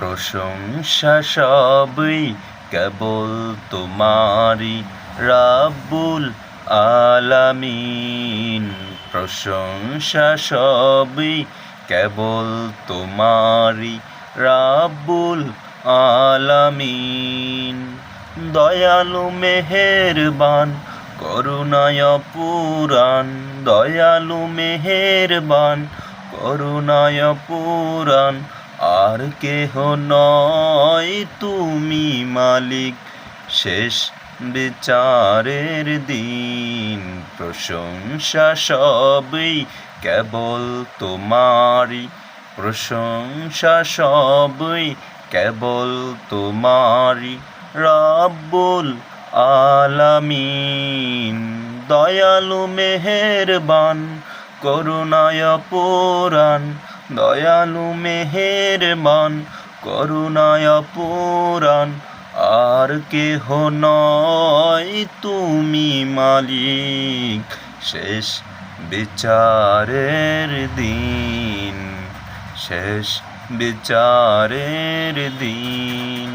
প্রশংসা সবই কেবল তোমারি রাব্বুল আলামিন। প্রশংসা সবই কেবল তোমারি রাব্বুল আলামিন। দয়ালু মেহেরবান করুণায় পুরাণ, দয়ালু মেহেরবান করুণায় পুরাণ, আর কেহ নয় তুমি মালিক শেষ বিচারের দিন। প্রশংসা সবই কেবল তোমারি, প্রশংসা সবই কেবল তোমারি রাব্বুল আলামিন। দয়ালু মেহেরবান করুণায় পুরাণ, দয়ালু মেহেরবান করুণায় পুরাণ, আর কেহ নয় তুমি মালিক শেষ বিচারের দিন, শেষ বিচারের দিন।